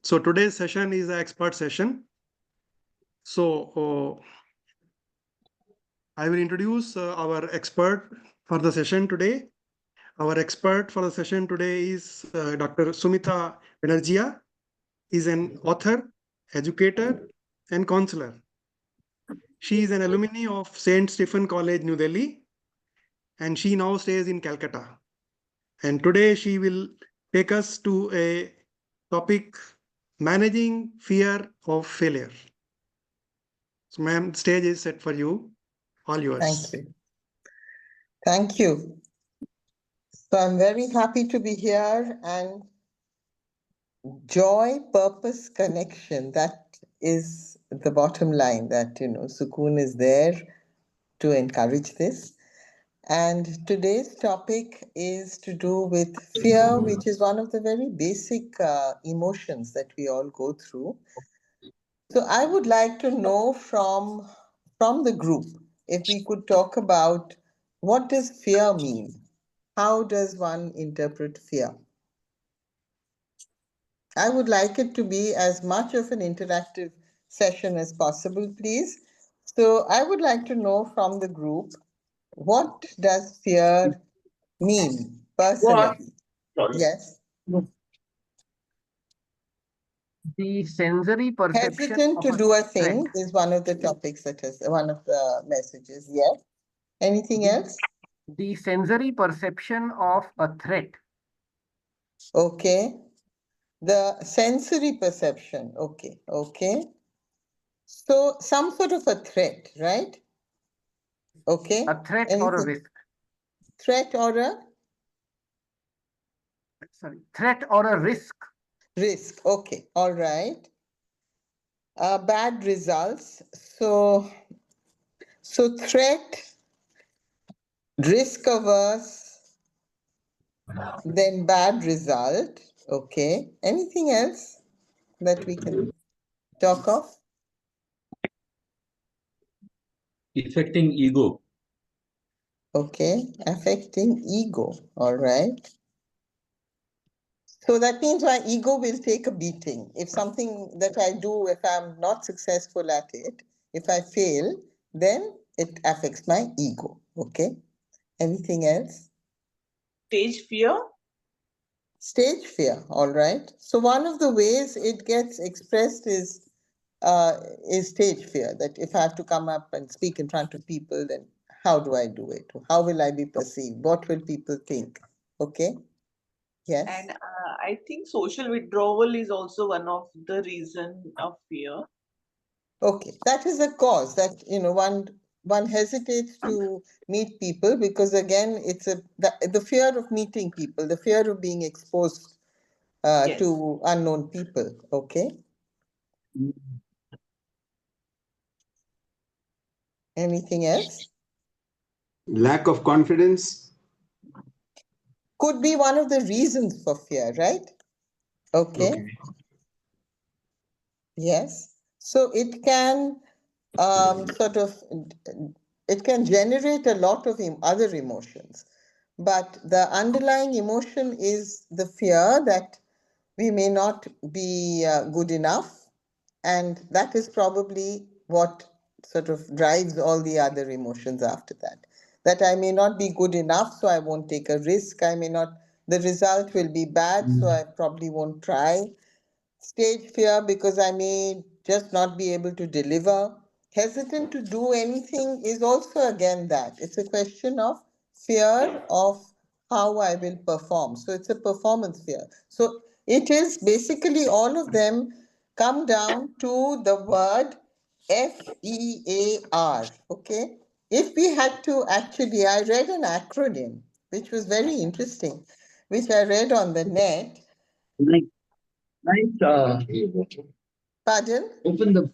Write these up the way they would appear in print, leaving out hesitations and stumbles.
So today's session is an expert session. So I will introduce our expert for the session today. Our expert for the session today is Dr. Sumita Banerjea. Is an author, educator, and counselor. She is an alumni of St. Stephen College, New Delhi, and she now stays in Calcutta. And today she will take us to a topic, managing fear of failure. So ma'am, the stage is set for you, all yours. Thank you. Thank you. So I'm very happy to be here, and joy, purpose, connection, that is the bottom line, that, Sukoon is there to encourage this. And today's topic is to do with fear, which is one of the very basic emotions that we all go through. So I would like to know from the group, if we could talk about what does fear mean? How does one interpret fear? I would like it to be as much of an interactive session as possible, please. So I would like to know from the group, what does fear mean personally? Yes. The sensory perception Hesitant of to a do a threat. thing is one of the topics, that is one of the messages. Yes. Anything else? The sensory perception of a threat. Okay. The sensory perception. Okay. Okay. So some sort of a threat, right? Okay. A threat or a risk. Threat or a Threat or a risk. risk. Okay. All right. Bad results. So threat, risk averse, then bad result. Okay. Anything else that we can talk of? Affecting ego. Okay. Affecting ego. All right. So that means my ego will take a beating. If something that I do, if I'm not successful at it, if I fail, then it affects my ego. Okay. Anything else? Stage fear. Stage fear. All right. So one of the ways it gets expressed is stage fear. That if I have to come up and speak in front of people, then how do I do it? How will I be perceived? What will people think? Okay. Yes. And I think social withdrawal is also one of the reason of fear. Okay, that is a cause that one hesitates to meet people, because again it's the fear of meeting people, the fear of being exposed Yes. to unknown people. Okay. Anything else? Lack of confidence. Could be one of the reasons for fear, right? Okay. Yes. So it can it can generate a lot of other emotions, but the underlying emotion is the fear that we may not be good enough, and that is probably what sort of drives all the other emotions after that. That I may not be good enough, so I won't take a risk. I may not, the result will be bad, so I probably won't try. Stage fear because I may just not be able to deliver. Hesitant to do anything is also again that. It's a question of fear of how I will perform. So it's a performance fear. So it is basically all of them come down to the word FEAR. Okay. If we had to actually, I read an acronym which was very interesting, which I read on the net. Pardon? Open the.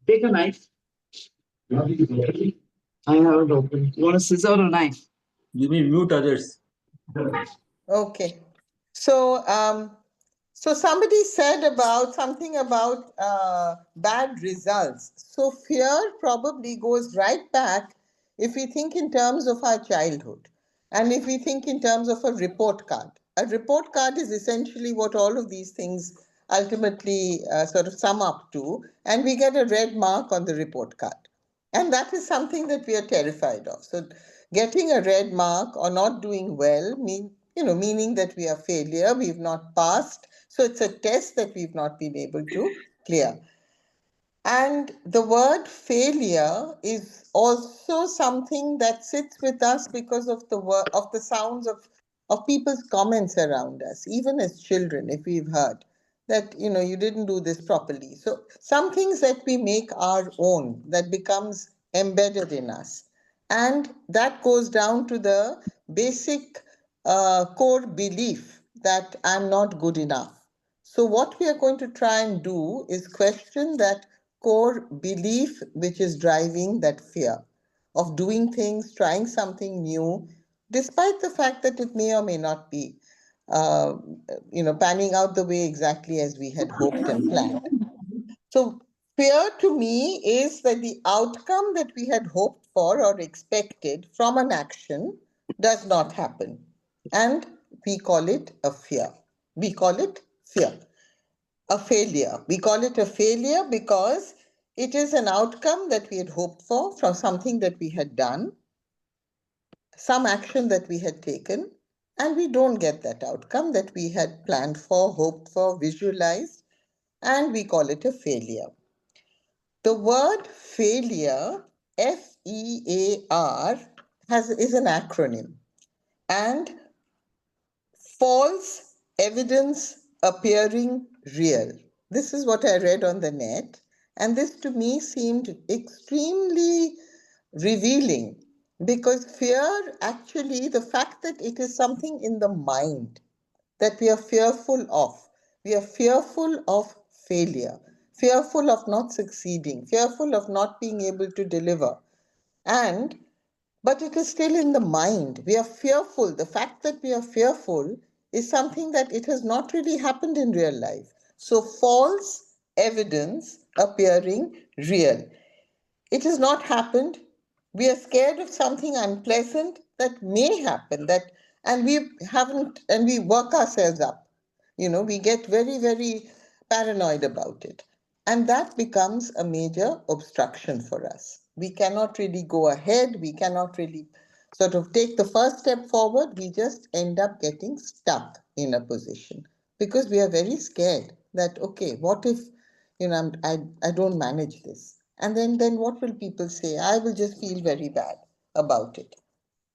Take a knife. I have it open. You want a scissor or a knife? You may mute others. Okay. So, so somebody said about something about bad results. So fear probably goes right back if we think in terms of our childhood, and if we think in terms of a report card. A report card is essentially what all of these things ultimately sort of sum up to, and we get a red mark on the report card. And that is something that we are terrified of. So getting a red mark or not doing well meaning that we are failure, we've not passed. So it's a test that we've not been able to clear. And the word failure is also something that sits with us because of the sounds of people's comments around us, even as children, if we've heard that you didn't do this properly. So some things that we make our own, that becomes embedded in us. And that goes down to the basic core belief that I'm not good enough. So what we are going to try and do is question that core belief which is driving that fear of doing things, trying something new, despite the fact that it may or may not be, uh, panning out the way exactly as we had hoped and planned. So fear to me is that the outcome that we had hoped for or expected from an action does not happen. And we call it a fear. We call it fear, a failure. We call it a failure because it is an outcome that we had hoped for from something that we had done, some action that we had taken, and we don't get that outcome that we had planned for, hoped for, visualized, and we call it a failure. The word failure, FEAR, is an acronym, and false evidence appearing real. This is what I read on the net, and this to me seemed extremely revealing because fear, actually, the fact that it is something in the mind that we are fearful of. We are fearful of failure, fearful of not succeeding, fearful of not being able to deliver. And but it is still in the mind. We are fearful. The fact that we are fearful is something that it has not really happened in real life. So false evidence appearing real. It has not happened. We are scared of something unpleasant that may happen, and we haven't, and we work ourselves up. We get very, very paranoid about it. And that becomes a major obstruction for us. We cannot really go ahead. We cannot really sort of take the first step forward. We just end up getting stuck in a position because we are very scared that, okay, what if, I don't manage this? And then what will people say? I will just feel very bad about it.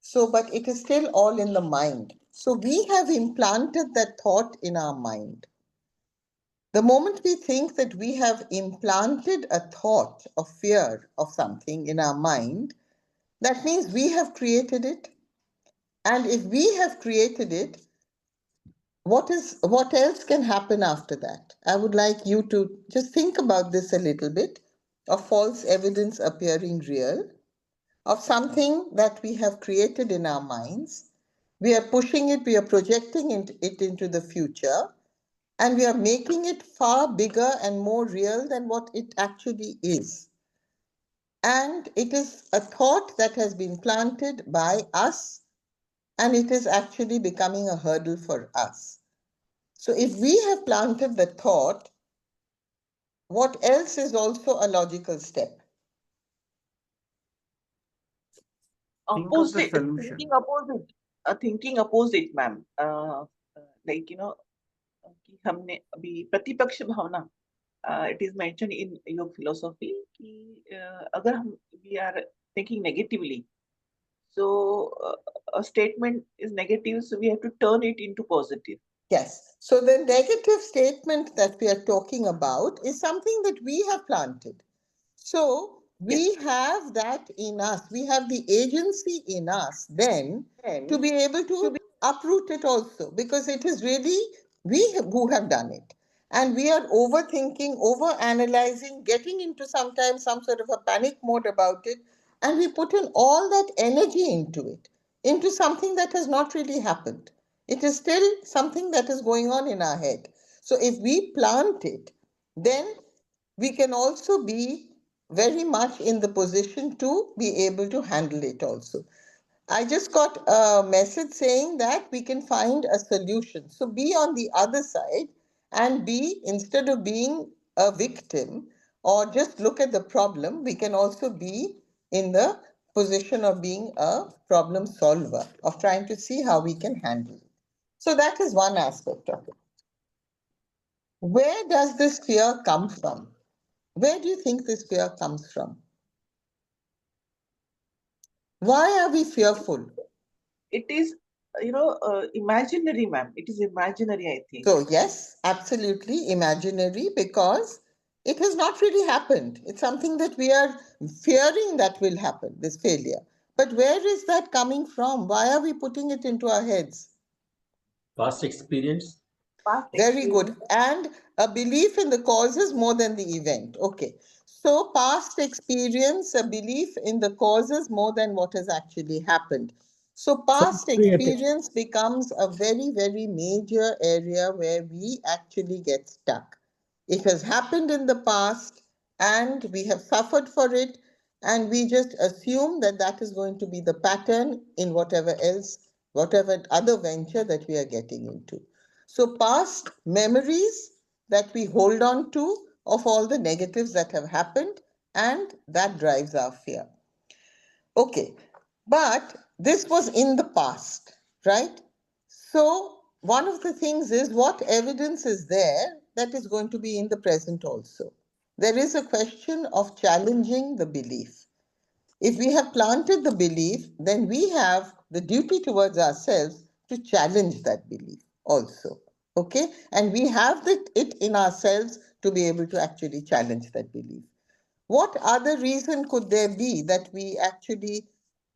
So, but it is still all in the mind. So we have implanted that thought in our mind. The moment we think that we have implanted a thought of fear of something in our mind, that means we have created it. And if we have created it, what else can happen after that? I would like you to just think about this a little bit, of false evidence appearing real, of something that we have created in our minds. We are pushing it, we are projecting it into the future, and we are making it far bigger and more real than what it actually is. And it is a thought that has been planted by us, and it is actually becoming a hurdle for us. So if we have planted the thought, what else is also a logical step? Think of the Opposite, solution. thinking opposite, ma'am. Like कि हमने अभी प्रतिपक्ष भावना, it is mentioned in your philosophy कि अगर हम we are thinking negatively, so a statement is negative, so we have to turn it into positive. Yes. So the negative statement that we are talking about is something that we have planted. So we have that in us. We have the agency in us then to be able to uproot it also, because it is really we who have done it. And we are overthinking, overanalyzing, getting into sometimes some sort of a panic mode about it. And we put in all that energy into it, into something that has not really happened. It is still something that is going on in our head. So if we plant it, then we can also be very much in the position to be able to handle it also. I just got a message saying that we can find a solution. So be on the other side And B, instead of being a victim or just look at the problem, we can also be in the position of being a problem solver, of trying to see how we can handle it. So that is one aspect of it. Where does this fear come from? Where do you think this fear comes from? Why are we fearful? It is, imaginary, ma'am. It is imaginary, I think. So, yes, absolutely imaginary because it has not really happened. It's something that we are fearing that will happen, this failure. But where is that coming from? Why are we putting it into our heads? Past experience. Past Very good. experience. And a belief in the causes more than the event. Okay. So, past experience, a belief in the causes more than what has actually happened. So, past experience becomes a very, very major area where we actually get stuck. It has happened in the past and we have suffered for it, and we just assume that that is going to be the pattern in whatever else, whatever other venture that we are getting into. So, past memories that we hold on to of all the negatives that have happened, and that drives our fear. Okay, but this was in the past, right? So, one of the things is what evidence is there that is going to be in the present also. There is a question of challenging the belief. If we have planted the belief, then we have the duty towards ourselves to challenge that belief also. Okay? And we have it in ourselves to be able to actually challenge that belief. What other reason could there be that we actually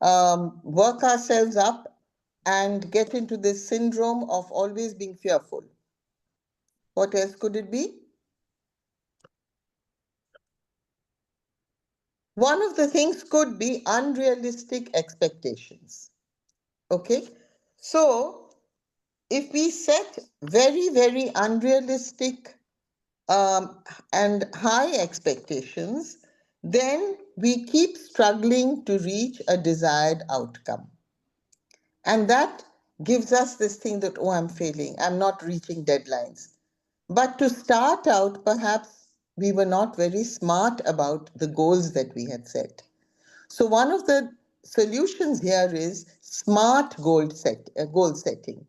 work ourselves up and get into this syndrome of always being fearful? What else could it be? One of the things could be unrealistic expectations. Okay? So, if we set very, very unrealistic and high expectations, then we keep struggling to reach a desired outcome. And that gives us this thing that, oh, I'm failing, I'm not reaching deadlines. But to start out, perhaps we were not very smart about the goals that we had set. So one of the solutions here is smart goal setting.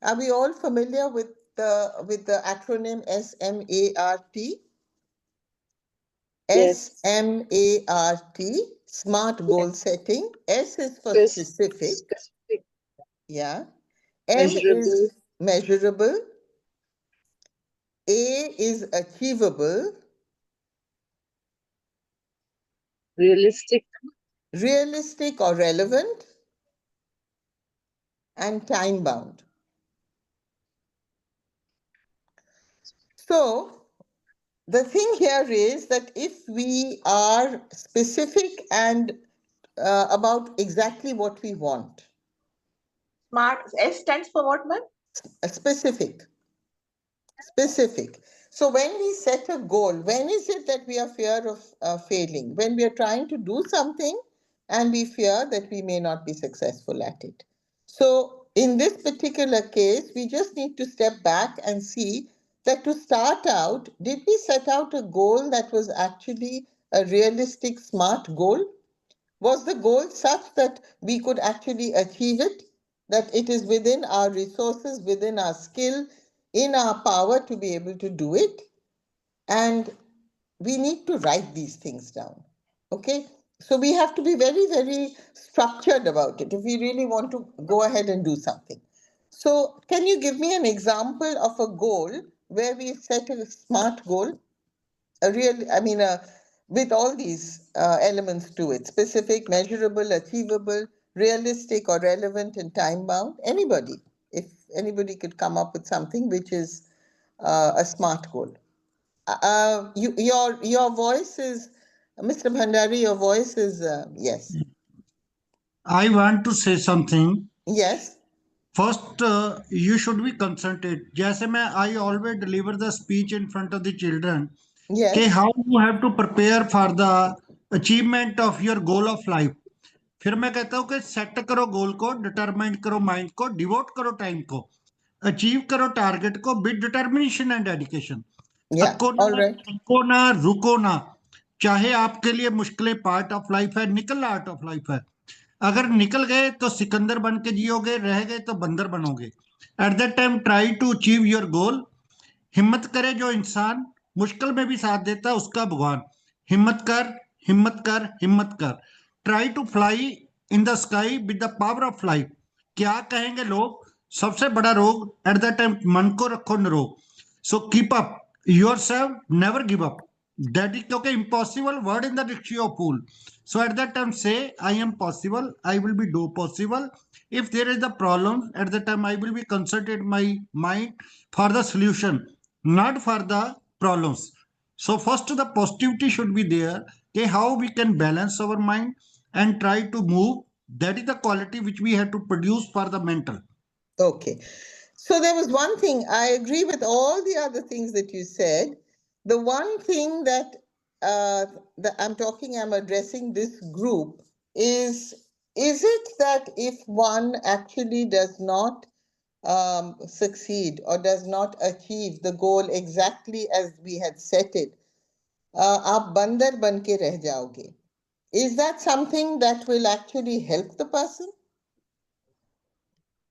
Are we all familiar with the acronym SMART? Yes. SMART, smart goal setting. S is for specific. Specific, Yeah. M measurable, is measurable. A is achievable. realistic, Realistic or relevant. And time bound. So the thing here is that if we are specific and about exactly what we want, Smart. S stands for what, ma'am? specific. So when we set a goal, when is it that we are fear of failing? When we are trying to do something and we fear that we may not be successful at it. So in this particular case, we just need to step back and see that to start out, did we set out a goal that was actually a realistic, smart goal? Was the goal such that we could actually achieve it? That it is within our resources, within our skill, in our power to be able to do it? And we need to write these things down. Okay? So we have to be very, very structured about it if we really want to go ahead and do something. So, can you give me an example of a goal where we set a smart goal? A real, I mean, with all these elements to it: specific, measurable, achievable, realistic or relevant, and time bound. Anybody, if anybody could come up with something which is a smart goal. Your voice is, Mr. Bhandari, your voice is, yes. I want to say something. Yes. First, you should be concentrated. जैसे मैं I always deliver the speech in front of the children. Yes. कि how you have to prepare for the achievement of your goal of life. फिर मैं कहता हूँ कि set करो गोल को, डिटरमाइन करो माइंड को, डिवोट करो टाइम को. अचीव करो टारगेट को with determination and dedication. Yeah, all right. थको ना, रुको ना। चाहे आपके लिए मुश्किलें पार्ट ऑफ लाइफ है, निकलना आर्ट ऑफ लाइफ है। अगर निकल गए तो सिकंदर बन के जियोगे, रह गए तो बंदर बनोगे। At that time try to achieve your goal. हिम्मत करे जो इंसान, मुश्किल में भी साथ देता है उसका भगवान। हिम्मत कर, हिम्मत कर, हिम्मत कर। Try to fly in the sky with the power of flight. क्या कहेंगे लोग, सबसे बड़ा रोग एट द टाइम मन को रखो निरोग। So keep up your self, never give up. That is क्योंकि impossible word in the dictionary of fool. So at that time say, I am possible, I will be do possible. If there is a problem, at that time I will be concentrate my mind for the solution, not for the problems. So first the positivity should be there, okay, how we can balance our mind and try to move. That is the quality which we have to produce for the mental. Okay. So there was one thing, I agree with all the other things that you said. The one thing that I'm addressing this group is it that if one actually does not succeed or does not achieve the goal exactly as we had set it, आप बंदर बन के रह जाओगे? Is that something that will actually help the person?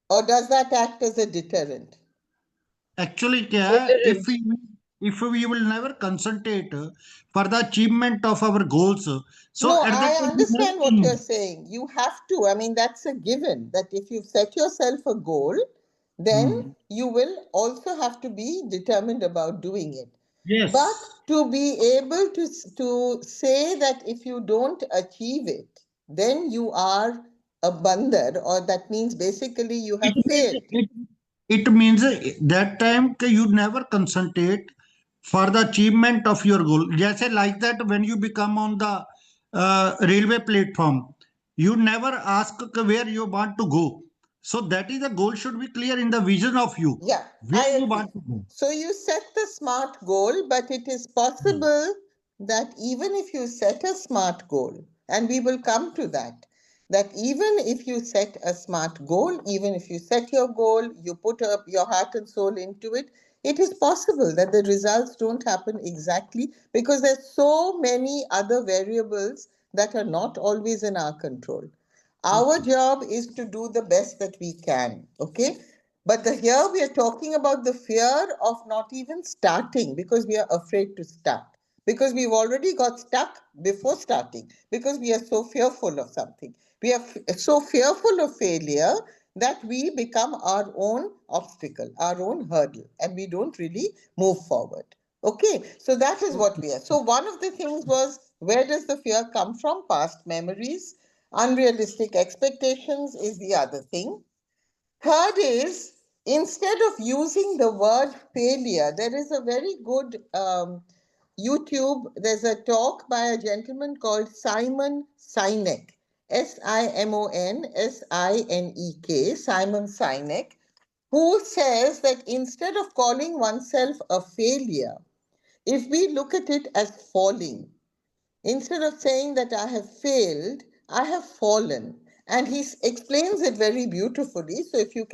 Or does that act as a deterrent? Actually क्या है, Deterrent. if we will never concentrate for the achievement of our goals, so No, at that I time we never understand what can you're move. saying. You have to. I mean, that's a given that if you set yourself a goal, then you will also have to be determined about doing it. Yes. But to be able to say that if you don't achieve it, then you are a bandar, or that means basically you have failed. It means that time you never concentrate for the achievement of your goal. जैसे like that when you become on the railway platform, you never ask where you want to go. So that is the goal should be clear in the vision of you, Yeah, where I you agree. want to go. So you set the SMART goal, but it is possible that even if you set a SMART goal, and we will come to that, that even if you set a SMART goal, even if you set your goal, you put up your heart and soul into it, it is possible that the results don't happen exactly because there's so many other variables that are not always in our control. Our job is to do the best that we can, okay? But here we are talking about the fear of not even starting because we are afraid to start. Because we've already got stuck before starting, because we are so fearful of something. We are so fearful of failure that we become our own obstacle, our own hurdle, and we don't really move forward. Okay, so that is what we are. So, one of the things was, where does the fear come from? Past memories. Unrealistic expectations is the other thing. Third is, instead of using the word failure, there is a very good YouTube, there's a talk by a gentleman called Simon Sinek, Simonsinek, Simon Sinek, who says that instead of calling oneself a failure, if we look at it as falling, instead of saying that I have failed, I have fallen. And he explains it very beautifully. So if you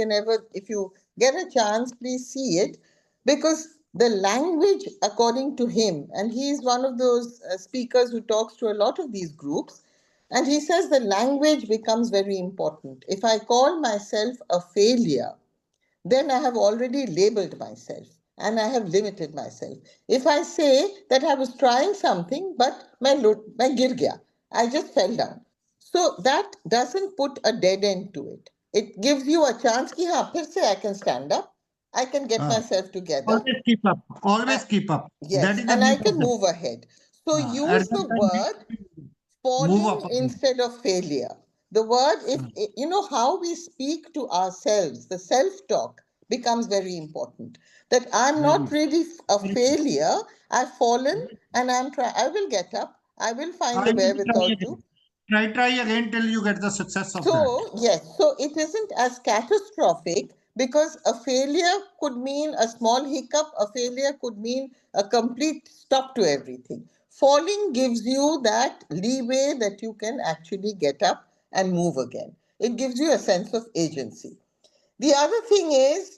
get a chance, please see it. Because the language, according to him, and he is one of those speakers who talks to a lot of these groups, and he says the language becomes very important. If I call myself a failure, then I have already labeled myself and I have limited myself. If I say that I was trying something, but my gir gaya, I just fell down. So that doesn't put a dead end to it. It gives you a chance ki haan, phir se I can stand up, I can get myself together. Always keep up. Always keep up. That Yes, is the and I main can problem. move ahead. So At use that the time we word move falling up again. instead of failure. The word, if you know how we speak to ourselves, the self talk becomes very important. That I'm not really a failure, I've fallen and I will get up, I will find I the will try wherewithal to. again. Try again till you get the success of that. So, yes, so it isn't as catastrophic because a failure could mean a small hiccup, a failure could mean a complete stop to everything. Falling gives you that leeway that you can actually get up and move again. It gives you a sense of agency. The other thing is,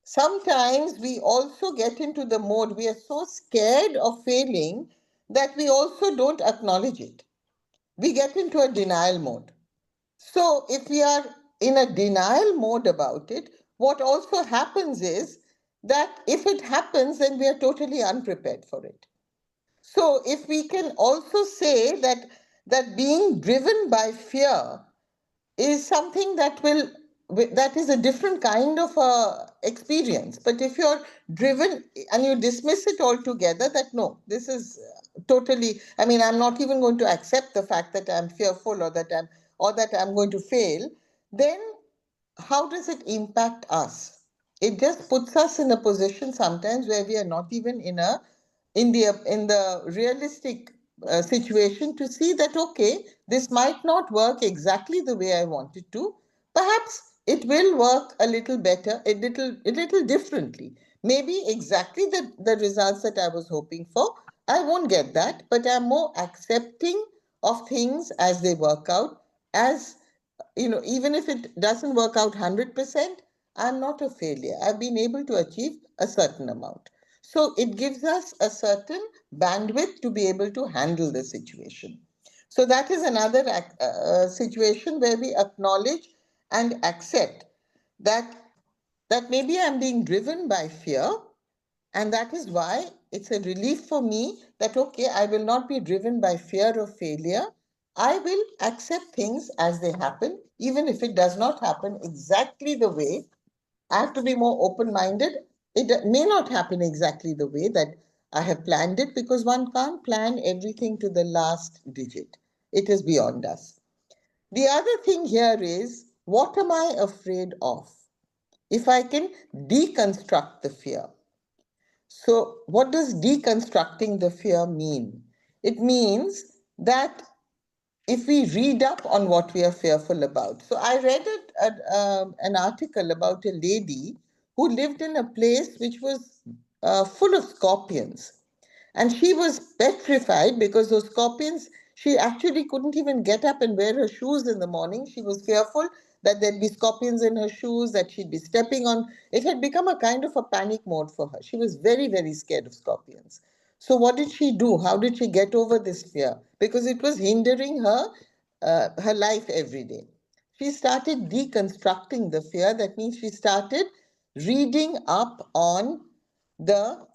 sometimes we also get into the mode, we are so scared of failing that we also don't acknowledge it. We get into a denial mode. So if we are in a denial mode about it, what also happens is that if it happens, then we are totally unprepared for it. So if we can also say that being driven by fear is something that is a different kind of experience. But if you're driven and you dismiss it altogether, that no, this is totally, I mean, I'm not even going to accept the fact that I'm fearful or that I'm going to fail, then how does it impact us? It just puts us in a position sometimes where we are not even in the realistic situation to see that okay, this might not work exactly the way I want it to. Perhaps it will work a little better, a little differently. Maybe exactly the results that I was hoping for, I won't get that, but I'm more accepting of things as they work out, as even if it doesn't work out 100%, I'm not a failure. I've been able to achieve a certain amount. So it gives us a certain bandwidth to be able to handle the situation. So that is another situation where we acknowledge and accept that maybe I'm being driven by fear, and that is why it's a relief for me that, okay, I will not be driven by fear of failure. I will accept things as they happen, even if it does not happen exactly the way. I have to be more open minded. It may not happen exactly the way that I have planned it, because one can't plan everything to the last digit. It is beyond us. The other thing here is, what am I afraid of? If I can deconstruct the fear. So, what does deconstructing the fear mean? It means that if we read up on what we are fearful about. So, I read an article about a lady who lived in a place which was full of scorpions. And she was petrified because those scorpions, she actually couldn't even get up and wear her shoes in the morning. She was fearful that there'd be scorpions in her shoes, that she'd be stepping on. It had become a kind of a panic mode for her. She was very, very scared of scorpions. So, what did she do? How did she get over this fear? Because it was hindering her life every day. She started deconstructing the fear. That means she started reading up on the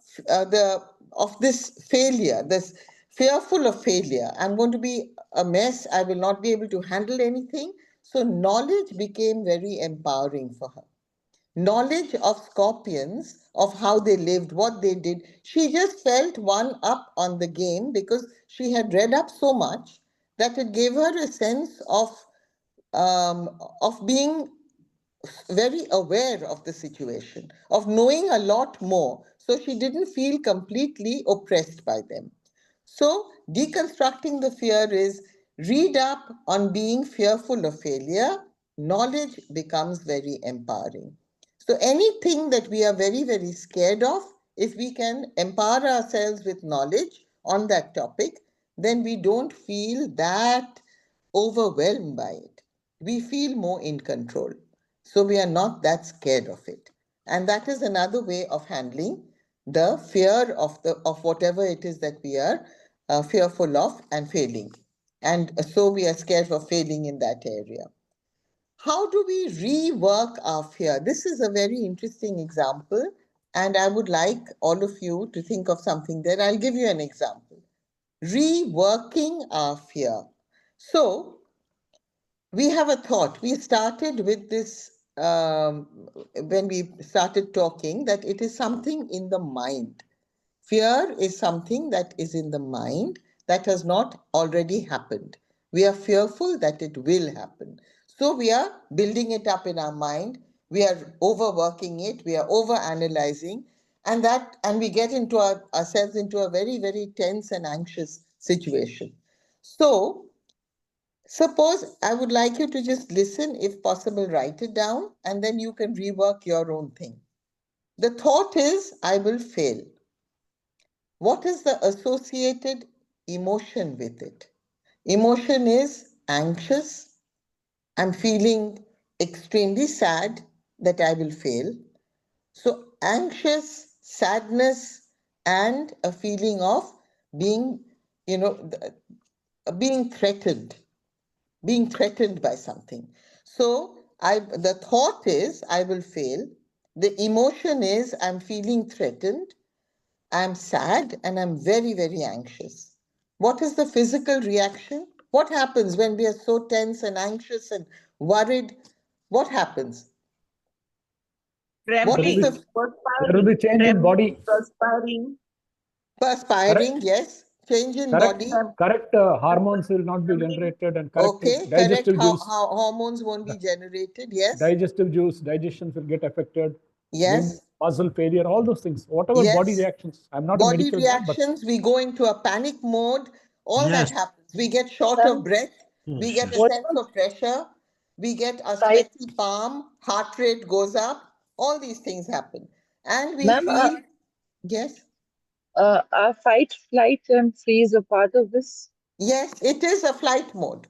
of this failure, this fearful of failure. I'm going to be a mess. I will not be able to handle anything. So knowledge became very empowering for her. Knowledge of scorpions, of how they lived, what they did. She just felt one up on the game because she had read up so much that it gave her a sense of being very aware of the situation, of knowing a lot more. So she didn't feel completely oppressed by them. So deconstructing the fear is, read up on being fearful of failure. Knowledge becomes very empowering. So anything that we are very, very scared of, if we can empower ourselves with knowledge on that topic, then we don't feel that overwhelmed by it. We feel more in control. So we are not that scared of it. And that is another way of handling the fear of whatever it is that we are fearful of and failing. And so we are scared of failing in that area. How do we rework our fear? This is a very interesting example, and I would like all of you to think of something there. I'll give you an example. Reworking our fear. So we have a thought. We started with this when we started talking, that it is something in the mind. Fear is something that is in the mind that has not already happened. We are fearful that it will happen. So we are building it up in our mind. We are overworking it. We are over analyzing. And we get into ourselves into a very, very tense and anxious situation. So suppose I would like you to just listen, if possible, write it down, and then you can rework your own thing. The thought is, I will fail. What is the associated emotion with it? Emotion is anxious. I'm feeling extremely sad that I will fail. So anxious, sadness, and a feeling of being, being threatened, by something. So the thought is I will fail. The emotion is I'm feeling threatened. I'm sad and I'm very, very anxious. What is the physical reaction? What happens when we are so tense and anxious and worried? What happens? What is Trembling, the There will be perspiring, change in body. perspiring. perspiring? Yes, change in Correct. body. Correct hormones will not be generated, and correct Okay, correct. digestive juice. How hormones won't be generated? Yes, Digestions will get affected. Limb, yes, muscle failure, all those things. Whatever body yes. reactions. I'm not a Body medical man, but reactions, we go into a panic mode, all that Yes. happens. We get short of Ma'am, breath, we Yes. get a what sense was of pressure, we get a fight? sweaty palm, heart rate goes up, all these things happen. And we Ma'am, feel, yes, are fight, flight, and freeze a part of this? yes, it is a flight mode.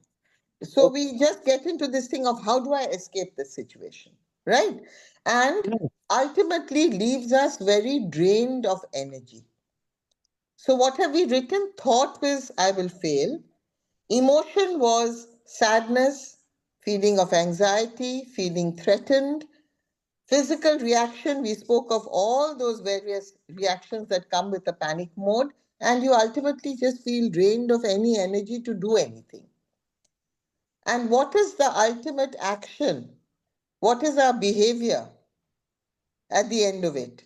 So Okay. we just get into this thing of how do I escape this situation, right? And ultimately leaves us very drained of energy. So what have we written? Thought was I will fail. Emotion was sadness, feeling of anxiety, feeling threatened. Physical reaction, we spoke of all those various reactions that come with a panic mode, and you ultimately just feel drained of any energy to do anything. And what is the ultimate action? What is our behavior at the end of it?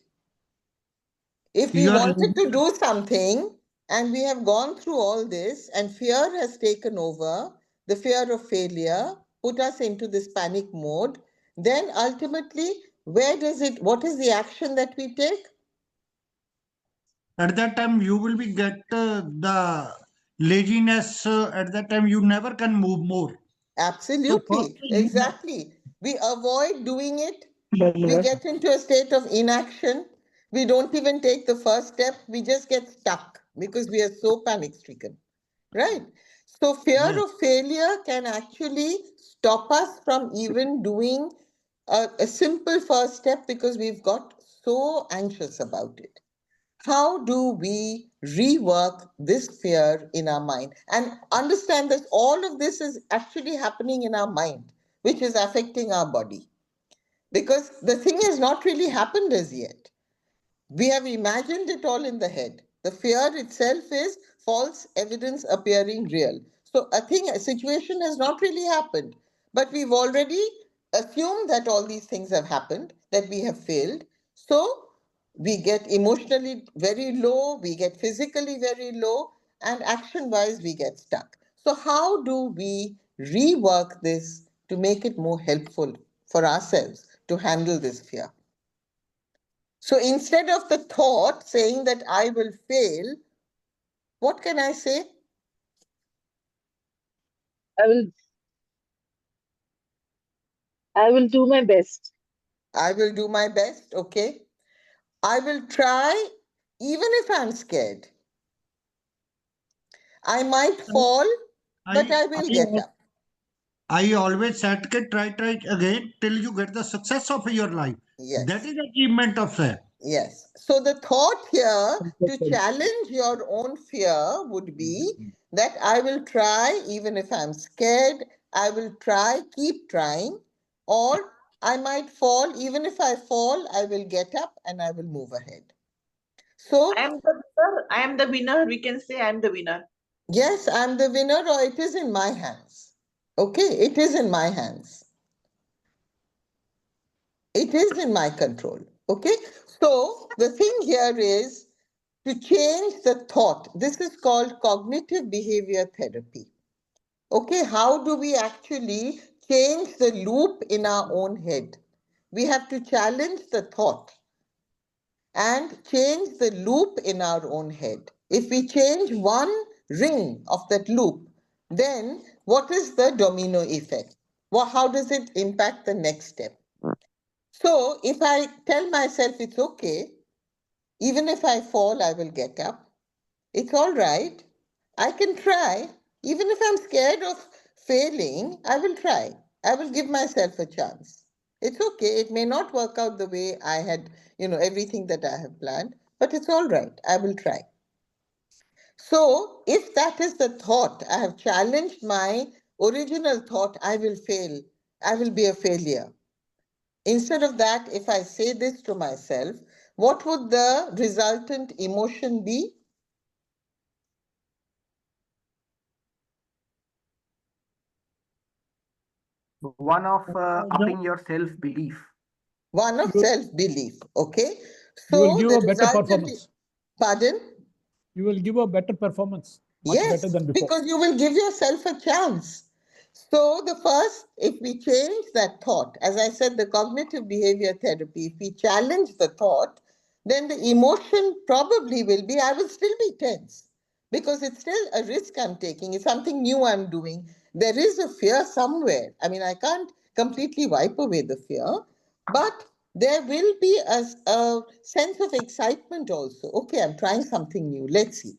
If we You are wanted to do something and we have gone through all this and fear has taken over, the fear of failure put us into this panic mode, then ultimately, what is the action that we take? at that time you will be get the laziness. At that time you never can move more. So Absolutely, firstly you exactly. We avoid doing it. We get into a state of inaction. We don't even take the first step. We just get stuck because we are so panic stricken. Right. So fear yes. of failure can actually stop us from even doing a simple first step because we've got so anxious about it. How do we rework this fear in our mind and understand that all of this is actually happening in our mind, which is affecting our body? Because the thing has not really happened as yet. We have imagined it all in the head. The fear itself is false evidence appearing real. So a situation has not really happened, but we've already assumed that all these things have happened, that we have failed. So we get emotionally very low, we get physically very low, and action wise, we get stuck. So, how do we rework this to make it more helpful for ourselves to handle this fear? So instead of the thought saying that I will fail, what can I say? I will I will do my best. I will do my best, okay? I will try even if I'm scared. I might fall, but I I will get up. I always said that try again till you get the success of your life. That Yes, is achievement of say. yes. So the thought here to challenge your own fear would be that I will try even if I'm scared. I will try, keep trying, or I might fall. Even if I fall, I will get up and I will move ahead. So, I am the winner. I am the winner. We can say I am the winner. yes, I'm the winner, or it is in my hands. Okay, it is in my hands. It is in my control. Okay, so the thing here is to change the thought. This is called cognitive behavior therapy. Okay, how do we actually change the loop in our own head? We have to challenge the thought and change the loop in our own head. If we change one ring of that loop, then what is the domino effect? Well, how does it impact the next step? So if I tell myself it's okay, even if I fall, I will get up. It's all right. I can try. Even if I'm scared of failing, I will try. I will give myself a chance. It's okay. It may not work out the way I had, everything that I have planned, but it's all right. I will try. So if that is the thought, I have challenged my original thought, I will fail. I will be a failure. Instead of that, if I say this to myself, what would the resultant emotion be? One of upping your self-belief. One of self-belief, okay? You will So give the a better resultant, performance. pardon? You will give a better performance, much better Yes, than before. because you will give yourself a chance. So the first, if we change that thought, as I said, the cognitive behavior therapy, if we challenge the thought, then the emotion probably will be, I will still be tense because it's still a risk I'm taking. It's something new I'm doing. There is a fear somewhere. I mean, I can't completely wipe away the fear, but there will be a sense of excitement also. Okay, I'm trying something new. Let's see.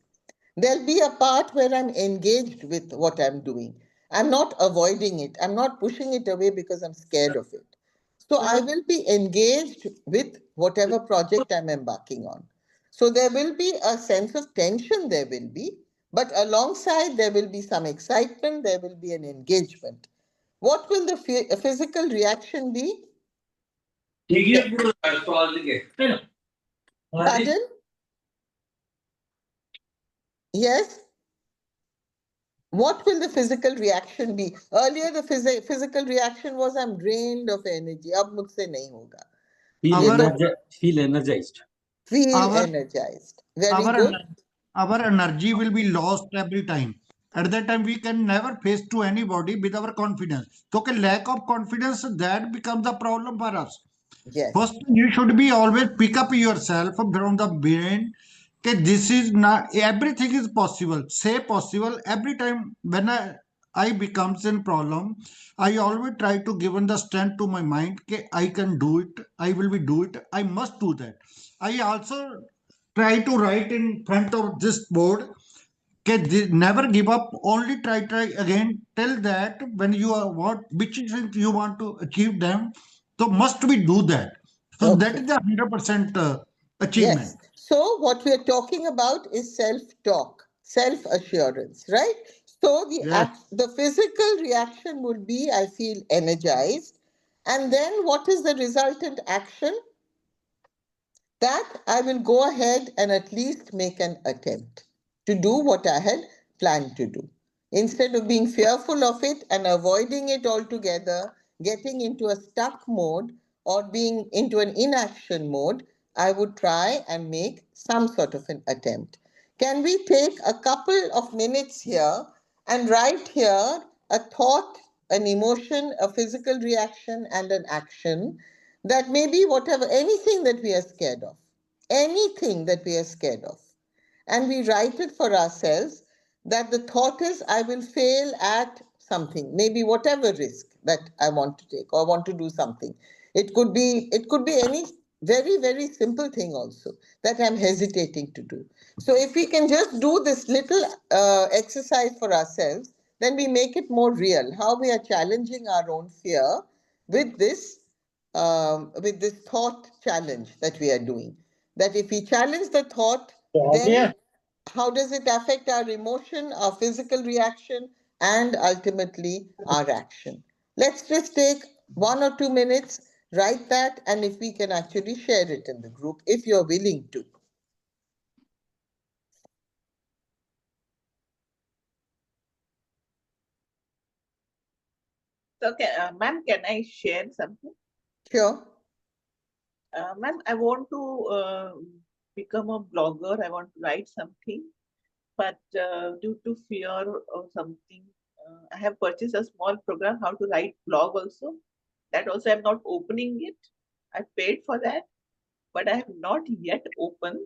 There'll be a part where I'm engaged with what I'm doing. I'm not avoiding it. I'm not pushing it away because I'm scared of it. So I will be engaged with whatever project I'm embarking on. So there will be a sense of tension, there will be, but alongside there will be some excitement, there will be an engagement. What will the physical reaction be? Pardon? Yes? What will the physical reaction be? Earlier, the physical reaction was I'm drained of energy. Ab mujhse nahi hoga. Feel energized. Feel our energized. Very our good. our energy will be lost every time. At that time we can never face to anybody with our confidence. So lack of confidence, that becomes the problem for us. Yes. First, you should be always pick up yourself from the brain. Okay, this is not everything is possible. Say possible every time when I becomes in problem. I always try to give the strength to my mind. Okay, I can do it. I will be do it. I must do that. I also try to write in front of this board. Okay, never give up. Only try again. Tell that when you are what which things you want to achieve them, so must we do that. So that Okay. is the 100% achievement. Yes. So what we are talking about is self-talk, self-assurance, right? So Yes. the physical reaction would be I feel energized. And then what is the resultant action? That I will go ahead and at least make an attempt to do what I had planned to do. Instead of being fearful of it and avoiding it altogether, getting into a stuck mode or being into an inaction mode, I would try and make some sort of an attempt. Can we take a couple of minutes here and write here a thought, an emotion, a physical reaction, and an action that may be whatever, anything that we are scared of, anything that we are scared of. And we write it for ourselves that the thought is, I will fail at something, maybe whatever risk that I want to take or want to do something. It could be any very, very simple thing also that I'm hesitating to do. So if we can just do this little exercise for ourselves, then we make it more real. How we are challenging our own fear with this thought challenge that we are doing. That if we challenge the thought, then how does it affect our emotion, our physical reaction, and ultimately our action? Let's just take 1 or 2 minutes, write that, and if we can actually share it in the group, if you're willing to. So, ma'am, can I share something? Sure. Ma'am, I want to become a blogger. I want to write something, but due to fear or something, I have purchased a small program how to write blog also. That also I'm not opening it. I paid for that, but I have not yet opened.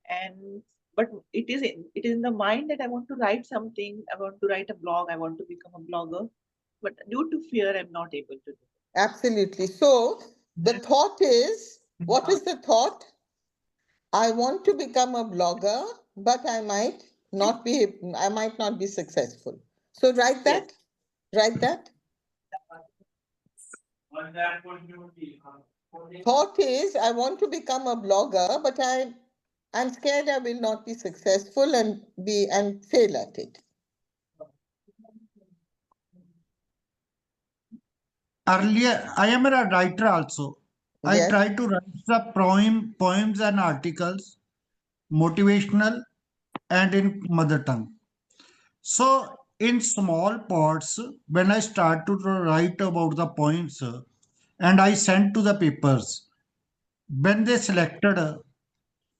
And but it is in the mind that I want to write something. I want to write a blog. I want to become a blogger, but due to fear, I'm not able to do it. Absolutely. So the thought is, what is the thought? I want to become a blogger, but I might not be successful. So write Yes. that. Write that. Thought is, I want to become a blogger, but I'm scared I will not be successful and fail at it. Earlier, I am a writer also. I Yes. try to write the poems and articles, motivational and in mother tongue. So, in small parts, when I start to write about the points and I sent to the papers, when they selected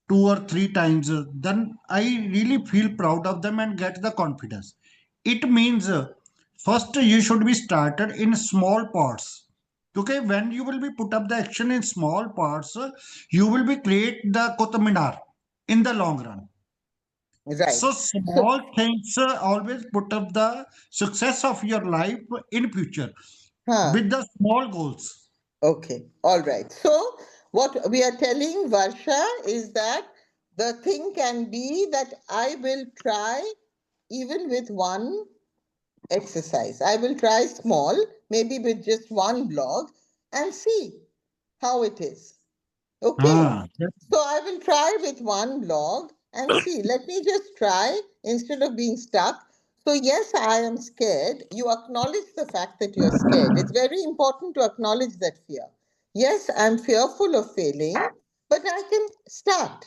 2 or 3 times, then I really feel proud of them and get the confidence. It means first you should be started in small parts. Okay, when you will be put up the action in small parts, you will be create the Kotaminar in the long run. Right. So So, small things always put up the success of your life in future with the small goals. okay. All right. So, what we are telling Varsha is that the thing can be that I will try even with one exercise. I will try small, maybe with just one blog, and see how it is. Okay. Ah, So I will try with one blog and see. Let me just try instead of being stuck. So, yes, I am scared. You acknowledge the fact that you're scared. It's very important to acknowledge that fear. Yes, I'm fearful of failing, but I can start.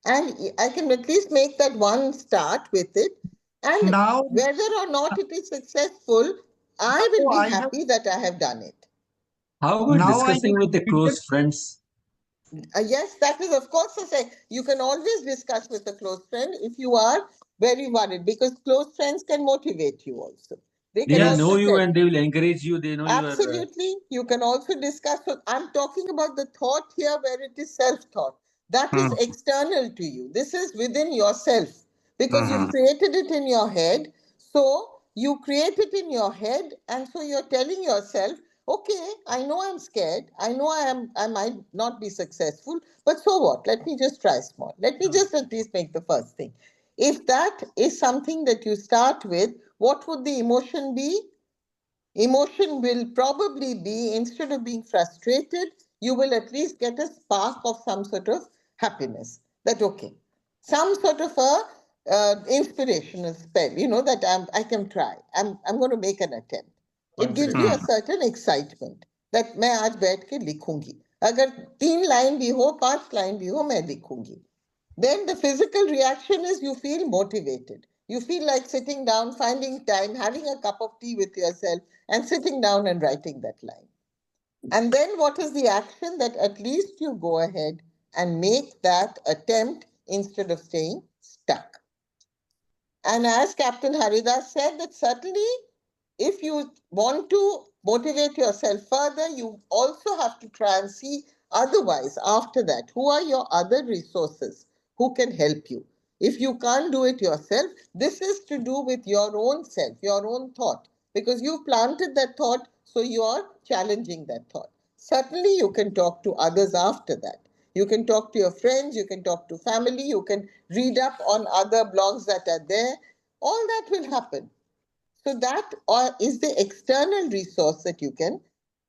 And I can at least make that one start with it. And now, whether or not it is successful, I will now be I have happy that I have done it. How about now I have discussing with the completed. close friends? Yes, that is, of course, I say you can always discuss with a close friend if you are very worried, because close friends can motivate you also. They They can will Yes, know also you tell. and they will encourage you. They know you are. Absolutely. You can also discuss. So I'm talking about the thought here where it is self thought. That is external to you. This is within yourself because you've created it in your head. So you create it in your head, and so you're telling yourself, okay, I know I'm scared. I know I might not be successful, but so what? Let me just try small. Let me just at least make the first thing. If that is something that you start with, what would the emotion be? Emotion will probably be, instead of being frustrated, you will at least get a spark of some sort of happiness. That, okay, some sort of a inspirational spell, that I can try. I'm going to make an attempt. It gives you a certain excitement that मैं आज बैठ के लिखूंगी. अगर 3 line भी हो, 5 line भी हो, मैं लिखूंगी. Then the physical reaction is you feel motivated. You feel like sitting down, finding time, having a cup of tea with yourself, and sitting down and writing that line. And then what is the action? That at least you go ahead and make that attempt instead of staying stuck. And as Captain Haridas said, that certainly if you want to motivate yourself further, you also have to try and see otherwise after that. Who are your other resources who can help you? If you can't do it yourself, this is to do with your own self, your own thought, because you planted that thought, so you are challenging that thought. Certainly, you can talk to others after that. You can talk to your friends, you can talk to family, you can read up on other blogs that are there. All that will happen. So that is the external resource that you can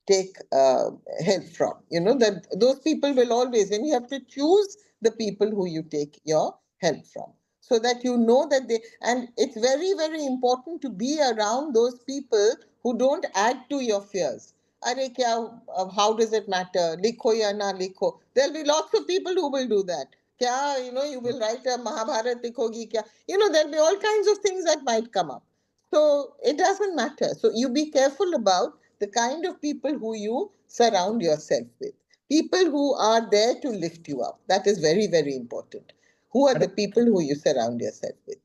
take help from. That those people will always, and you have to choose the people who you take your help from, so that you know that and it's very, very important to be around those people who don't add to your fears. Are how does it matter? Likho ya na likho. There'll be lots of people who will do that. Kya, you will write a Mahabharat likhogi kya? There'll be all kinds of things that might come up. So it doesn't matter. So you be careful about the kind of people who you surround yourself with. People who are there to lift you up. That is very, very important. Who are the people who you surround yourself with?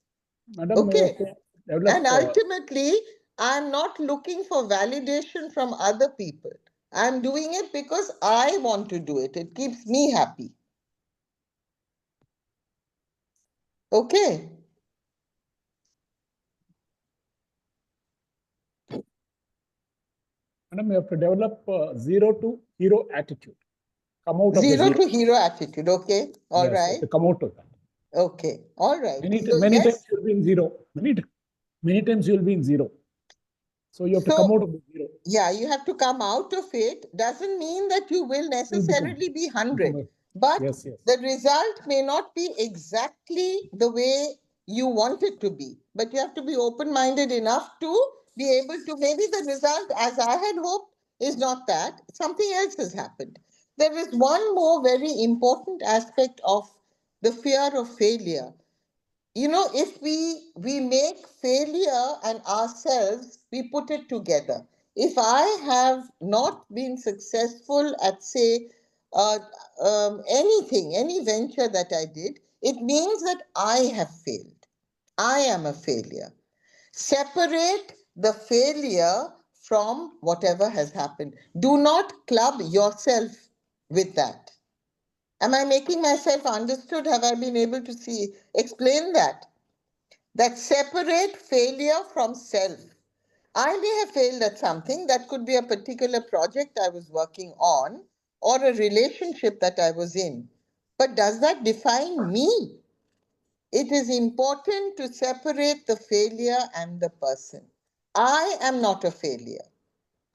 Madam, Okay. develop, And ultimately, I'm not looking for validation from other people. I'm doing it because I want to do it. It keeps me happy. Okay. Madam, you have to develop zero to hero attitude. Come out of the Zero zero. to hero attitude. Okay. All Yes, right. to come out of that. Okay. All right. Many So times yes, you'll be in zero. Many times you'll be in zero. So you have to come out of the zero. Yeah, you have to come out of it. Doesn't mean that you will necessarily be 100, but Yes, yes. the result may not be exactly the way you want it to be. But you have to be open-minded enough to be able to, maybe the result, as I had hoped, is not that. Something else has happened. There is one more very important aspect of the fear of failure. You know, if we make failure and ourselves, we put it together. If I have not been successful at, say, uh, anything, any venture that I did, it means that I have failed. I am a failure. Separate the failure from whatever has happened. Do not club yourself with that. Am I making myself understood? Have I been able to explain that? That separate failure from self. I may have failed at something. That could be a particular project I was working on or a relationship that I was in. But does that define me? It is important to separate the failure and the person. I am not a failure.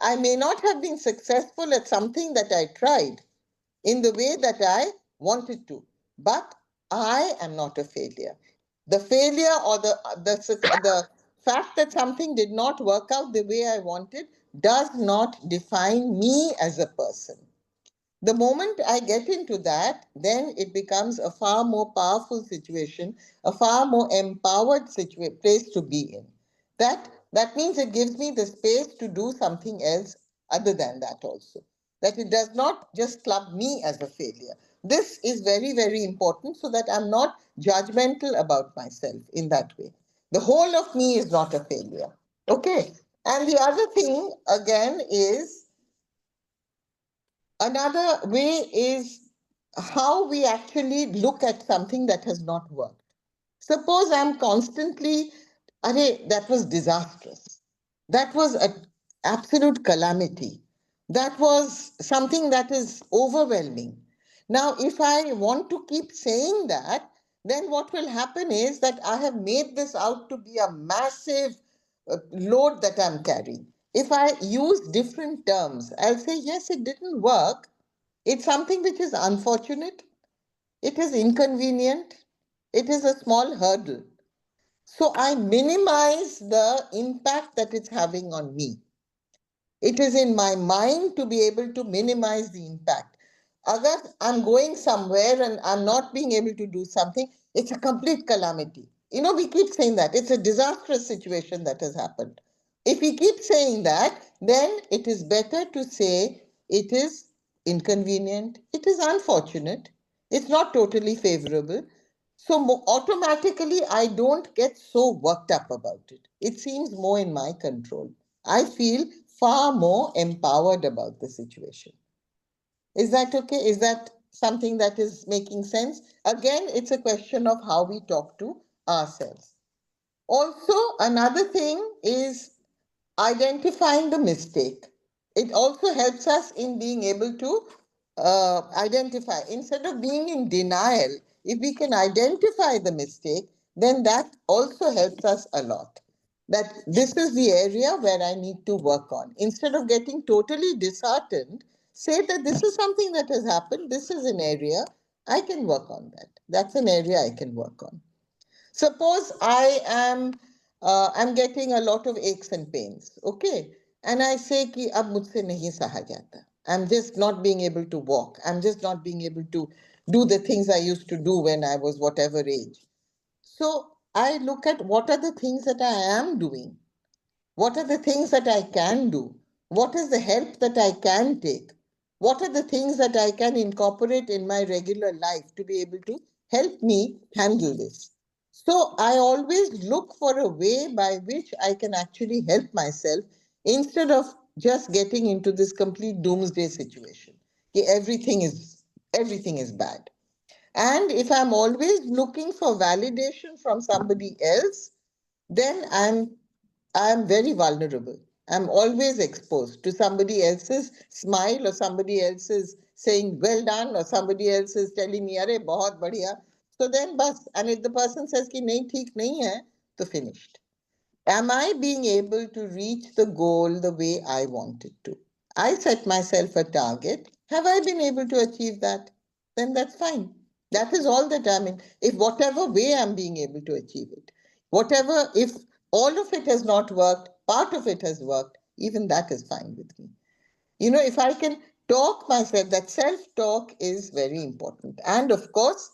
I may not have been successful at something that I tried in the way that I wanted to, but I am not a failure. The failure or the fact that something did not work out the way I wanted does not define me as a person. The moment I get into that, then it becomes a far more powerful situation, a far more empowered place to be in. That means it gives me the space to do something else other than that also. That it does not just club me as a failure. This is very, very important so that I'm not judgmental about myself in that way. The whole of me is not a failure. Okay. And the other thing, again, is another way is how we actually look at something that has not worked. Suppose I'm constantly, that was disastrous. That was an absolute calamity. That was something that is overwhelming. Now, if I want to keep saying that, then what will happen is that I have made this out to be a massive load that I'm carrying. If I use different terms, I'll say, yes, it didn't work. It's something which is unfortunate. It is inconvenient. It is a small hurdle. So I minimize the impact that it's having on me. It is in my mind to be able to minimize the impact. Agar I'm going somewhere and I'm not being able to do something, it's a complete calamity. You know, we keep saying that. It's a disastrous situation that has happened. If we keep saying that, then it is better to say it is inconvenient, it is unfortunate, it's not totally favorable. So automatically, I don't get so worked up about it. It seems more in my control. I feel far more empowered about the situation. Is that okay? Is that something that is making sense? Again, it's a question of how we talk to ourselves. Also, another thing is identifying the mistake. It also helps us in being able to identify. Instead of being in denial, if we can identify the mistake, then that also helps us a lot. That this is the area where I need to work on. Instead of getting totally disheartened, say that this is something that has happened, this is an area I can work on that. That's an area I can work on. Suppose I'm getting a lot of aches and pains, okay? And I say कि अब मुझसे नहीं सहा जाता. I'm just not being able to walk. I'm just not being able to do the things I used to do when I was whatever age. So I look at what are the things that I am doing. What are the things that I can do? What is the help that I can take? What are the things that I can incorporate in my regular life to be able to help me handle this? So I always look for a way by which I can actually help myself instead of just getting into this complete doomsday situation. Everything is bad. And if I'm always looking for validation from somebody else, then I'm very vulnerable. I'm always exposed to somebody else's smile or somebody else's saying, well done, or somebody else is telling me, Arey, bahut badhiya. So then, bas, and if the person says, ki nahi, theek nahi hai, to finished. Am I being able to reach the goal the way I wanted to? I set myself a target. Have I been able to achieve that? Then that's fine. That is all that I'm in. If whatever way I'm being able to achieve it, whatever, if all of it has not worked, part of it has worked, even that is fine with me. If I can talk myself, that self talk is very important. And of course,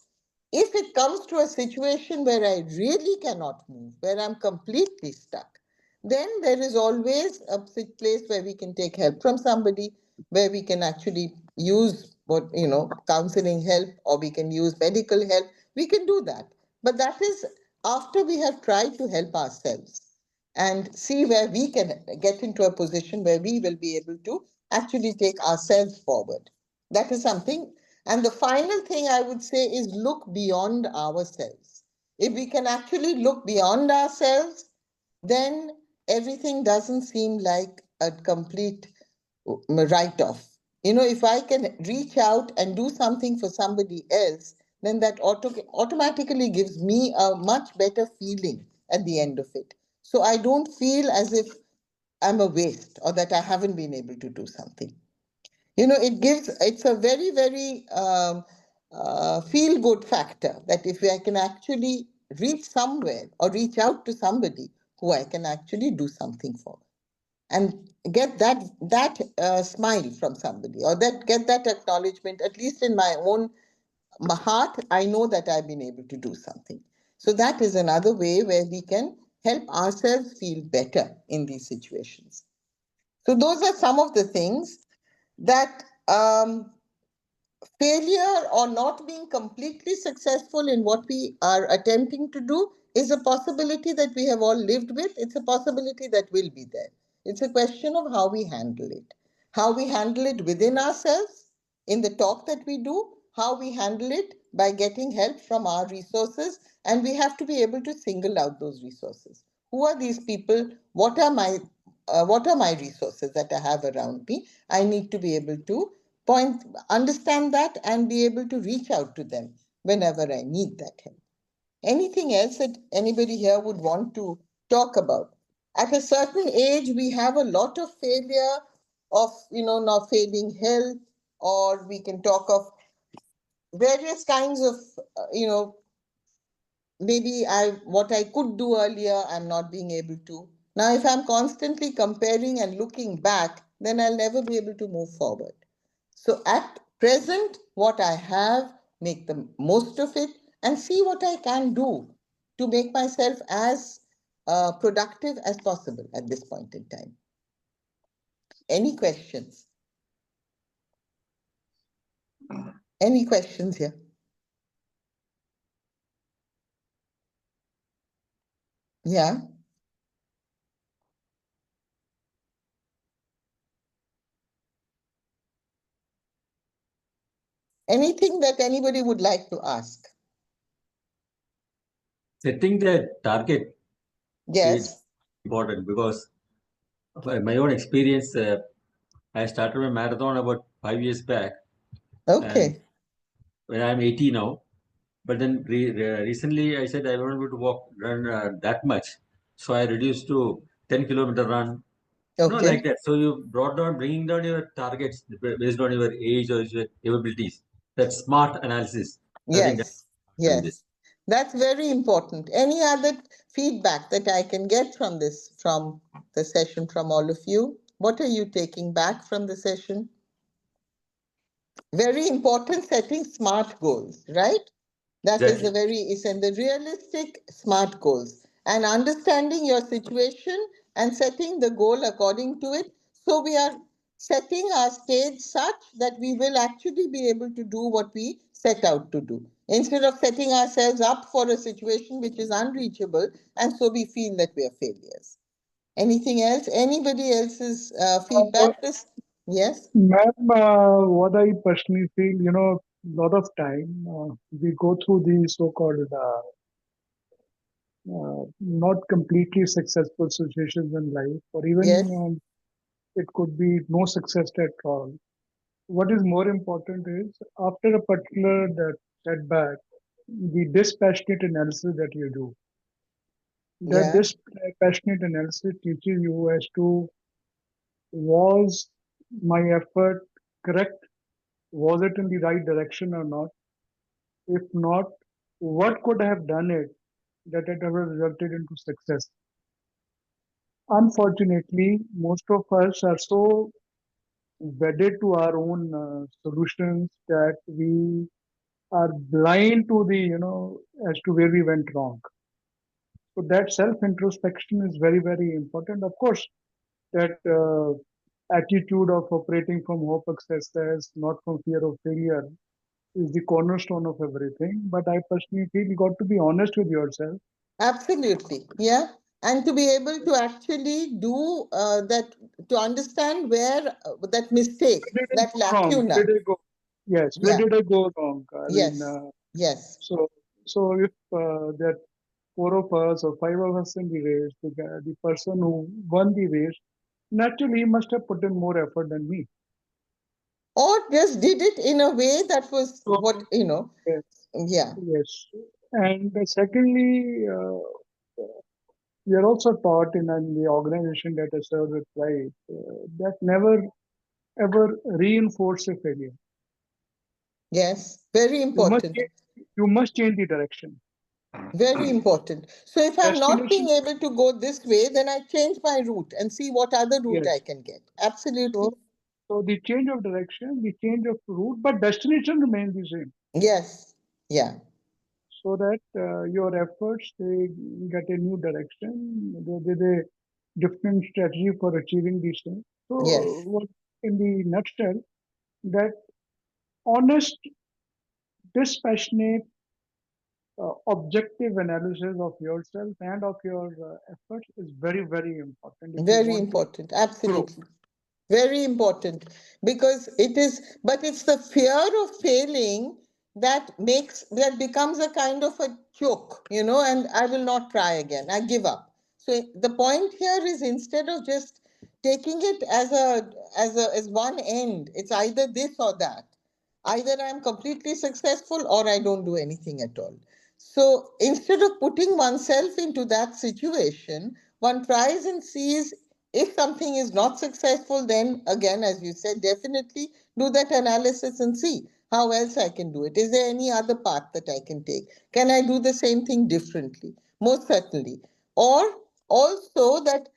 if it comes to a situation where I really cannot move, where I'm completely stuck, then there is always a place where we can take help from somebody, where we can actually use counseling help, or we can use medical help. We can do that. But that is after we have tried to help ourselves and see where we can get into a position where we will be able to actually take ourselves forward. That is something. And the final thing I would say is look beyond ourselves. If we can actually look beyond ourselves, then everything doesn't seem like a complete write off. If I can reach out and do something for somebody else, then that automatically gives me a much better feeling at the end of it. So I don't feel as if I'm a waste or that I haven't been able to do something. It's a very, very feel good factor that if I can actually reach somewhere or reach out to somebody who I can actually do something for and get that smile from somebody or get that acknowledgement, at least in my heart, I know that I've been able to do something. So that is another way where we can help ourselves feel better in these situations. So those are some of the things that failure or not being completely successful in what we are attempting to do is a possibility that we have all lived with. It's a possibility that will be there. It's a question of how we handle it. How we handle it within ourselves, in the talk that we do, how we handle it by getting help from our resources, and we have to be able to single out those resources. Who are these people? What are my resources that I have around me? I need to be able to understand that and be able to reach out to them whenever I need that help. Anything else that anybody here would want to talk about? At a certain age, we have a lot of failure of, not failing health, or we can talk of various kinds of, maybe what I could do earlier, I'm not being able to. Now, if I'm constantly comparing and looking back, then I'll never be able to move forward. So at present, what I have, make the most of it and see what I can do to make myself as productive as possible at this point in time. Any questions? Any questions here? Yeah. Anything that anybody would like to ask? Setting the target Yes. is important because of my own experience. I started my marathon about 5 years back. Okay. And when I'm 80 now, but then recently I said I don't want to run that much, so I reduced to 10-kilometer run. Okay. Like that. So you bringing down your targets based on your age or your capabilities. That's smart analysis. I think Yes. Yes. That's very important. Any other feedback that I can get from the session from all of you? What are you taking back from the session? Very important, setting smart goals, right? That is the the realistic smart goals and understanding your situation and setting the goal according to it. So we are setting our stage such that we will actually be able to do what we set out to do instead of setting ourselves up for a situation which is unreachable and so we feel that we are failures. Anything else? Anybody else's feedback? Yes? Ma'am, what I personally feel, a lot of time we go through these so-called not completely successful situations in life, or even Yes. it could be no success at all. What is more important is after a particular that setback, the dispassionate analysis that you do. that Yeah. this passionate analysis teaches you as to, was my effort correct? Was it in the right direction or not? If not, what could I have done it that it ever resulted into success? Unfortunately, most of us are so wedded to our own solutions that we are blind to the, as to where we went wrong. So that self introspection is very, very important. Of course, that attitude of operating from hope of success, not from fear of failure, is the cornerstone of everything. But I personally feel you got to be honest with yourself. Absolutely. Yeah. And to be able to actually do that, to understand where that mistake, Where did I that go wrong? Where lacuna. did I go? Yes, where Yeah. did I go wrong? I mean, Yes. Yes. so if there are four of us or five of us in the race, the person who won the race naturally must have put in more effort than me. Or just did it in a way that was So, what, yes, yeah. yes. And secondly, we are also taught in the organization that I serve with, right, that never ever reinforce a failure. Yes. Very You must important. you must change the direction. Very important. So if I'm not being Destination, able to go this way, then I change my route and see what other route I yes. can get. Absolutely. So so the change of direction, the change of route, but destination remains the same. Yes. Yeah. So that your efforts, they get a new direction. There's a different strategy for achieving these things. So Yes. what, in the nutshell, that honest, dispassionate, objective analysis of yourself and of your efforts is very, very important if you Very want to important. grow. Absolutely. Very important, because but it's the fear of failing that becomes a kind of a choke, and I will not try again. I give up. So the point here is, instead of just taking it as one end, it's either this or that. Either I'm completely successful or I don't do anything at all. So instead of putting oneself into that situation, one tries and sees, if something is not successful, then again, as you said, definitely do that analysis and see how else I can do it. Is there any other path that I can take? Can I do the same thing differently? Most certainly. Or also that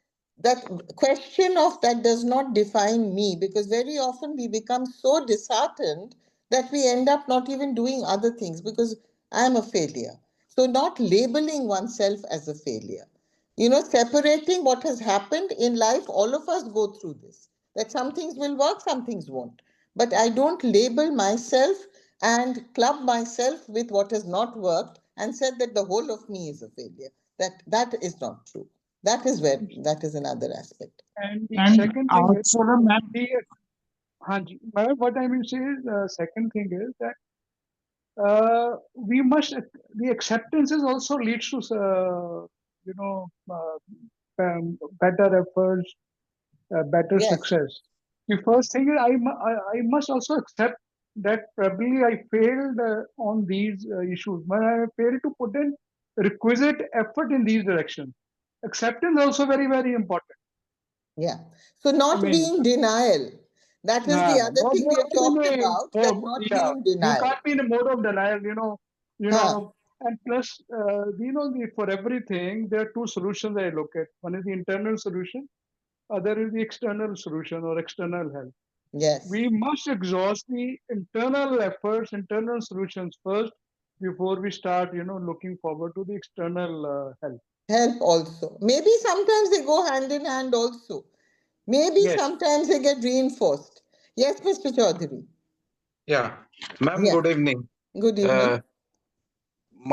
question of that does not define me, because very often we become so disheartened that we end up not even doing other things because I'm a failure. So not labeling oneself as a failure, separating what has happened in life. All of us go through this, that some things will work, some things won't. But I don't label myself and club myself with what has not worked and said that the whole of me is a failure. That is not true. That is another aspect. And the And second thing is, also the ma'am, the, Hanji, what I mean to say is, second thing is that we must, the acceptances also leads to, you know, better efforts, better Yes, success. The first thing is I must also accept that probably I failed on these issues, but I failed to put in requisite effort in these directions. Acceptance is also very, very important. yeah. So I not mean, being denial. That is the other thing we have not talked in about, that not yeah, being you denial. can't be in a mode of denial, Huh. and plus, for everything, there are two solutions I look at. One is the internal solution, other is the external solution or external help. Yes. We must exhaust the internal efforts, internal solutions first before we start, looking forward to the external help. Help also. Maybe sometimes they go hand in hand also. Maybe Yes. sometimes they get reinforced. Yes, Mr. Chaudhary. Yeah, ma'am, Yeah. good evening. Good Uh, evening.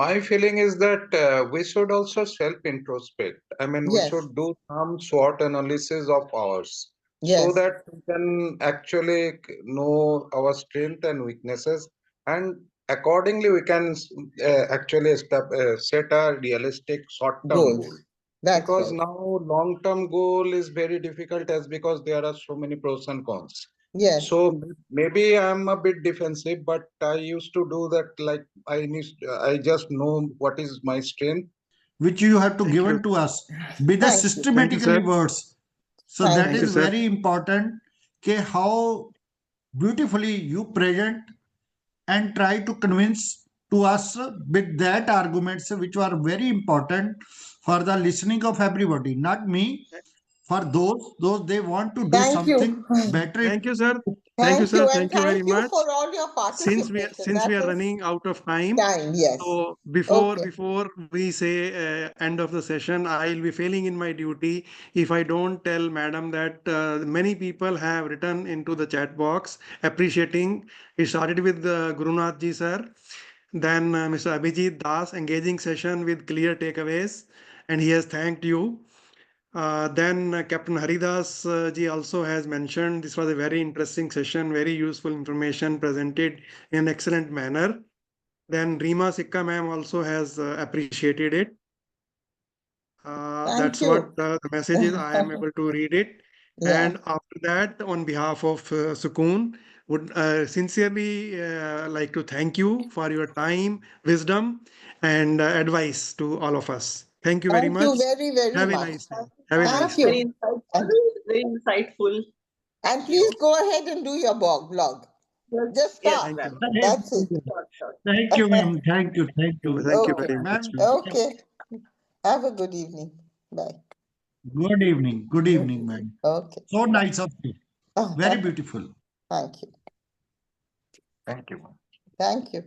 my feeling is that we should also self-introspect. I mean, we Yes. should do some SWOT analysis of ours so Yes. that we can actually know our strength and weaknesses, and accordingly we can actually set a realistic short-term goal. Goals. That's Because right. now long-term goal is very difficult as because there are so many pros and cons. Yes. So maybe I'm a bit defensive, but I used to do that like I just know what is my strength which you have to Thank given you. to us with the Thank you. systematically sir. words. So Thank that Thank is you, sir. very important. How beautifully you present and try to convince to us with that arguments which are very important for the listening of everybody, not me. For those they want to do Thank something you. better. Thank you, sir. Thank you, and Thank you very thank you much. for all your Since we participation. are That is running out of time, time, yes. so Okay. before we say end of the session, I'll be failing in my duty if I don't tell madam that many people have written into the chat box appreciating. It started with Gurunath ji sir, then Mr. Abhijit Das, engaging session with clear takeaways, and he has thanked you. Then Captain Haridas ji also has mentioned this was a very interesting session, very useful information presented in an excellent manner. Then Rima Sikka ma'am also has appreciated it. Thank That's what you. the message is. I am able to read it. Yeah. And after that, on behalf of Sukoon, would sincerely like to thank you for your time, wisdom, and advice to all of us. Thank you very Thank you much. very, very Have a much. nice day. Have a Thank nice you. day. Very insightful. And, Very insightful. and please go ahead and do your blog. Yes, Just yes, start. Thank you. ma'am. That's it. Sure. Thank you, ma'am. Thank you. Thank you. Thank you Okay. very Ma'am, much. Okay. Have a good evening. Bye. good evening. Good evening, ma'am. Okay. So nice of you. Very beautiful. Thank you. Thank you. Thank you.